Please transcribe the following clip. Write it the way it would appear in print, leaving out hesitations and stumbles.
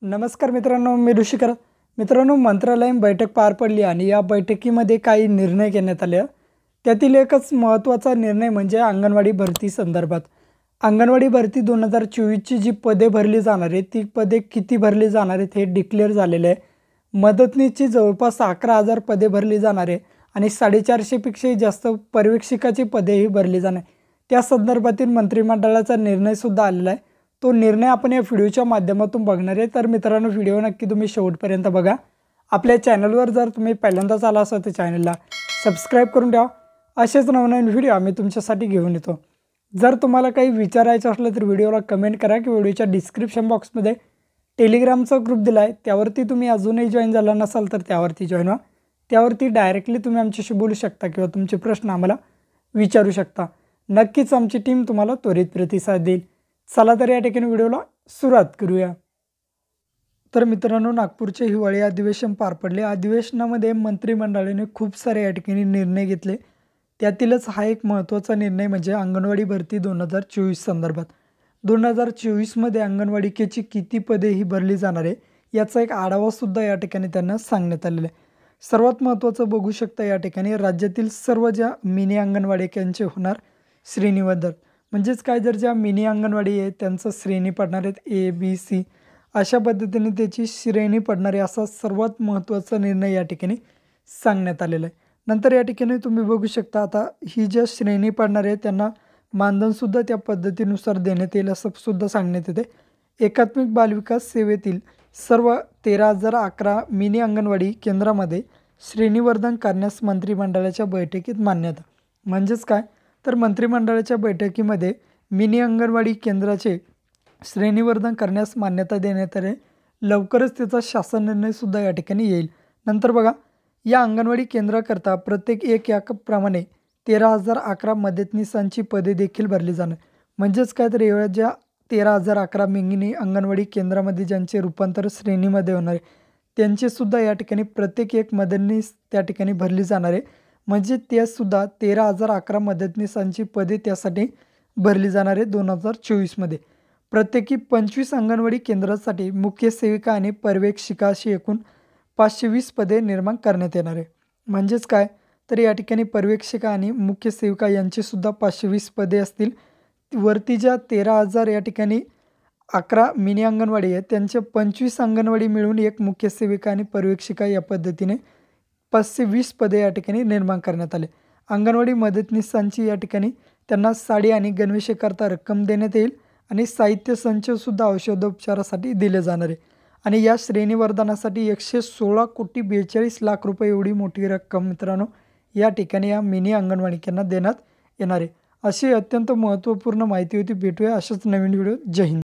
नमस्कार मित्रांनो, मी ऋषिकर. मित्रांनो, मंत्रालयीन बैठक पार पडली आणि या बैठकीमध्ये काही निर्णय घेण्यात आले. त्यातील एकच महत्त्वाचा निर्णय म्हणजे अंगणवाडी भरती संदर्भात. अंगणवाडी भरती 2024ची जी पदे भरली जाणार आहेत, ती पदे किती भरली जाणार आहेत हे डिक्लेअर झालेलं आहे. मदतनीसची जवळपास 11,000 पदे भरली जाणार आहे आणि 450 पेक्षाही जास्त पर्यवेक्षकाची पदेही भरली जाणार. त्या संदर्भातील मंत्रिमंडळाचा निर्णयसुद्धा आलेला आहे. तो निर्णय आपण या व्हिडिओच्या माध्यमातून बघणार आहे. तर मित्रांनो, व्हिडिओ नक्की तुम्ही शेवटपर्यंत बघा. आपल्या चॅनलवर जर तुम्ही पहिल्यांदाच आला असाल तर चॅनलला सबस्क्राईब करून ठेवा. असेच नवनवीन व्हिडिओ आम्ही तुमच्यासाठी घेऊन येतो. जर तुम्हाला काही विचारायचं असलं तर व्हिडिओला कमेंट करा किंवा व्हिडिओच्या डिस्क्रिप्शन बॉक्समध्ये टेलिग्रामचा ग्रुप दिला आहे, त्यावरती तुम्ही अजूनही जॉईन झाला नसाल तर त्यावरती जॉईन व्हा. त्यावरती डायरेक्टली तुम्ही आमच्याशी बोलू शकता किंवा तुमचे प्रश्न आम्हाला विचारू शकता. नक्कीच आमची टीम तुम्हाला त्वरित प्रतिसाद देईल. चला तर या ठिकाणी व्हिडिओला सुरुवात करूया. तर मित्रांनो, नागपूरचे हिवाळी अधिवेशन पार पडले. अधिवेशनामध्ये मंत्रिमंडळाने खूप सारे या ठिकाणी निर्णय घेतले. त्यातीलच हा एक महत्त्वाचा निर्णय म्हणजे अंगणवाडी भरती 2024 संदर्भात. 2024मध्ये अंगणवाडीकेची किती पदे ही भरली जाणार आहे याचा एक आढावासुद्धा या ठिकाणी त्यांना सांगण्यात आलेला आहे. सर्वात महत्त्वाचं बघू शकता या ठिकाणी राज्यातील सर्व ज्या मिनी अंगणवाडीकांचे होणार श्रेणीबद्दल. म्हणजेच काय, जर ज्या मिनी अंगणवाडी आहे त्यांचं श्रेणी पडणार आहेत A, B, C अशा पद्धतीने त्याची श्रेणी पडणारे असा सर्वात महत्त्वाचा निर्णय या ठिकाणी सांगण्यात आलेला आहे. नंतर या ठिकाणी तुम्ही बघू शकता आता ही ज्या श्रेणी पडणार आहे त्यांना मानधनसुद्धा त्या पद्धतीनुसार देण्यात येईल असं सुद्धा सांगण्यात येते. एकात्मिक बालविकास सेवेतील सर्व 13,011 मिनी अंगणवाडी केंद्रामध्ये श्रेणीवर्धन करण्यास मंत्रिमंडळाच्या बैठकीत मान्यता. म्हणजेच काय, तर मंत्रिमंडळाच्या बैठकीमध्ये मिनी अंगणवाडी केंद्राचे श्रेणीवर्धन करण्यास मान्यता देण्यात आली. लवकरच त्याचा शासन निर्णयसुद्धा या ठिकाणी येईल. नंतर बघा, या अंगणवाडी केंद्राकरता प्रत्येक एक याप्रमाणे 13,011 मदतनीसांची पदे देखील भरली जाणार. म्हणजेच काय, तर एवढ्या ज्या 13,011 मिनी अंगणवाडी केंद्रामध्ये ज्यांचे रूपांतर श्रेणीमध्ये होणार आहे त्यांचेसुद्धा या ठिकाणी प्रत्येक एक मदतनीस त्या ठिकाणी भरली जाणार आहे. म्हणजे त्यासुद्धा 13,011 मदतनीसांची पदे त्यासाठी भरली जाणार आहे 2024मध्ये. प्रत्येकी 25 अंगणवाडी केंद्रासाठी मुख्य सेविका आणि पर्यवेक्षिका अशी एकूण 520 पदे निर्माण करण्यात येणार आहे. म्हणजेच काय, तर या ठिकाणी पर्यवेक्षिका आणि मुख्य सेविका यांचीसुद्धा 520 पदे असतील. वरती ज्या 13,000 या ठिकाणी 11 मिनी अंगणवाडी आहेत त्यांच्या 25 अंगणवाडी मिळून एक मुख्य सेविका आणि पर्यवेक्षिका या पद्धतीने 520 पदे या ठिकाणी निर्माण करण्यात आले. अंगणवाडी मदतनीसांची या ठिकाणी त्यांना साडी आणि गणवेशेकरता रक्कम देण्यात येईल आणि साहित्य संचसुद्धा औषधोपचारासाठी दिले जाणार आहे. आणि या श्रेणीवर्धनासाठी 116,42,00,00,000 रुपये एवढी मोठी रक्कम मित्रांनो या ठिकाणी या मिनी अंगणवाडीकांना देण्यात येणार आहे. अशी अत्यंत महत्त्वपूर्ण माहिती होती. भेटूया अशाच नवीन व्हिडिओ. जय हिंद.